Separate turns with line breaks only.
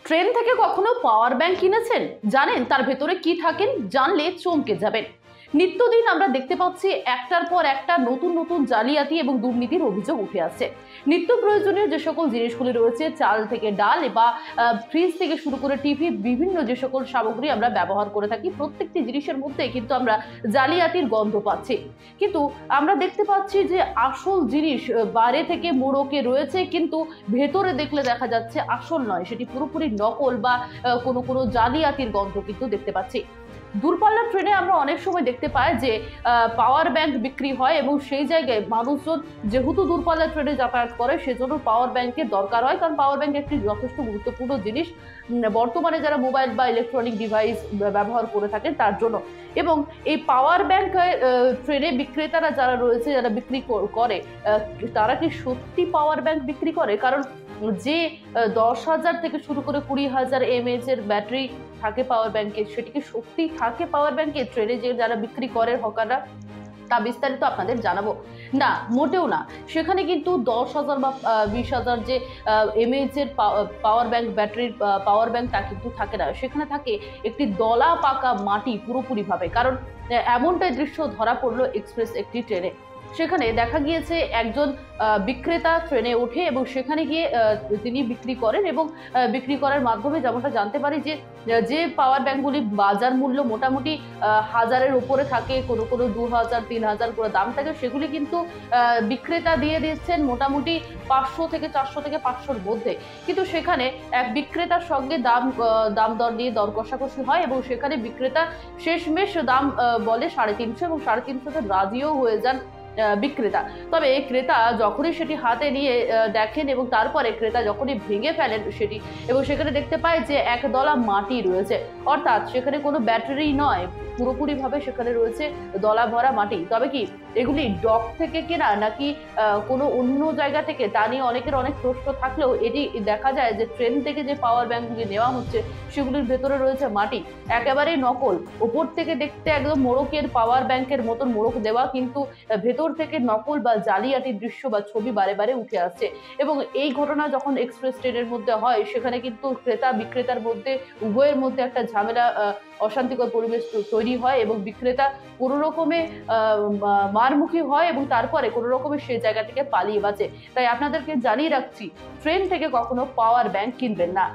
Train থেকে কখনো power bank কিনেছেন? জানেন তার ভেতরে কি থাকেন? জানলে চমকে যাবেন। নিত্যদিন আমরা দেখতে পাচ্ছি একটার পর একটা নতুন নতুন জালিয়াতি এবং দুর্নীতির অভিযোগ উঠে আসছে। নিত্য প্রয়োজনীয় যে সকল জিনিসগুলি রয়েছে, চাল থেকে ডাল বা ফ্রিজ থেকে শুরু করে টিভি, বিভিন্ন যে সকল সামগ্রী আমরা ব্যবহার করে থাকি, প্রত্যেকটি জিনিসের মধ্যে কিন্তু আমরা জালিয়াতির গন্ধ পাচ্ছি। কিন্তু আমরা দেখতে পাচ্ছি যে আসল জিনিস বাইরে থেকে মোড়কে রয়েছে, কিন্তু ভেতরে দেখলে দেখা যাচ্ছে আসল নয়, সেটি পুরোপুরি নকল বা কোনো কোনো জালিয়াতির গন্ধ কিন্তু দেখতে পাচ্ছি। দূরপাল্লার ট্রেনে আমরা অনেক সময় দেখতে পাই যে পাওয়ার ব্যাংক বিক্রি হয়, এবং সেই জায়গায় মানুষজন যেহেতু দূরপাল্লার ট্রেনে যাতায়াত করে সেজন্য পাওয়ার ব্যাংকের দরকার হয়, কারণ পাওয়ার ব্যাংক একটি যথেষ্ট গুরুত্বপূর্ণ জিনিস বর্তমানে যারা মোবাইল বা ইলেকট্রনিক ডিভাইস ব্যবহার করে থাকেন তার জন্য। এবং এই পাওয়ার ব্যাংক ট্রেনে বিক্রেতারা যারা রয়েছে, যারা বিক্রি করে, তারা কি সত্যি পাওয়ার ব্যাংক বিক্রি করে? কারণ যে 10,000 থেকে শুরু করে 20,000 mAh এর ব্যাটারি থাকে পাওয়ার ব্যাংকে, সেটি কি সত্যি থাকে পাওয়ার ব্যাংকে? ট্রেনে যে যারা বিক্রি করে হকাররা, তা বিস্তারিত আপনাদের জানাবো। না, মোটেও না। সেখানে কিন্তু 10,000 বা 20,000 যে mAh এর পাওয়ার ব্যাংক, ব্যাটারির পাওয়ার ব্যাংক, তা কিন্তু থাকে না। সেখানে থাকে একটি দলা পাকা মাটি পুরোপুরিভাবে। কারণ এমনটাই দৃশ্য ধরা পড়লো এক্সপ্রেস একটি ট্রেনে। সেখানে দেখা গিয়েছে একজন বিক্রেতা ট্রেনে ওঠে এবং সেখানে গিয়ে তিনি বিক্রি করেন, এবং বিক্রি করার মাধ্যমে যেমনটা জানতে পারি যে যে পাওয়ার ব্যাংকগুলি বাজার মূল্য মোটামুটি 1000-এর উপরে থাকে, কোনো কোনো 2000, 3000 করে দাম থাকে, সেগুলি কিন্তু বিক্রেতা দিয়ে দিচ্ছেন মোটামুটি 500 থেকে 400 থেকে 500-র মধ্যে। কিন্তু সেখানে এক বিক্রেতার সঙ্গে দাম দর নিয়ে দর কষাকষি হয়, এবং সেখানে বিক্রেতা শেষমেশ দাম বলে 350, এবং 350-তে রাজিও হয়ে যান বিক্রেতা। তবে ক্রেতা যখনই সেটি হাতে নিয়ে দেখেন, এবং তারপরে ক্রেতা যখনই ভেঙে ফেলেন সেটি, এবং সেখানে দেখতে পায় যে একদলা মাটি রয়েছে, অর্থাৎ সেখানে কোনো ব্যাটারি নয়, পুরোপুরিভাবে সেখানে রয়েছে দলা ভরা মাটি। তবে কি এগুলি ডক থেকে কেনা নাকি কোনো অন্য জায়গা থেকে, তা নিয়ে অনেকের অনেক প্রশ্ন থাকলেও এটি দেখা যায় যে ট্রেন থেকে যে পাওয়ার ব্যাংকগুলি নেওয়া হচ্ছে সেগুলির ভেতরে রয়েছে মাটি, একেবারেই নকল। উপর থেকে দেখতে একদম মোড়কের পাওয়ার ব্যাংকের মতন মোড়ক দেওয়া, কিন্তু ভেতর থেকে নকল বা জালিয়াতির দৃশ্য বা ছবি বারে বারে উঠে আসছে। এবং এই ঘটনা যখন এক্সপ্রেস ট্রেনের মধ্যে হয়, সেখানে কিন্তু ক্রেতা বিক্রেতার মধ্যে, উভয়ের মধ্যে একটা ঝামেলা, অশান্তিকর পরিবেশ তৈরি হয়, এবং বিক্রেতা কোনো রকমে মারমুখী হয়, এবং তারপরে কোনো রকমে সে জায়গা থেকে পালিয়ে বাঁচে। তাই আপনাদেরকে জানিয়ে রাখছি, ট্রেন থেকে কখনো পাওয়ার ব্যাংক কিনবেন না।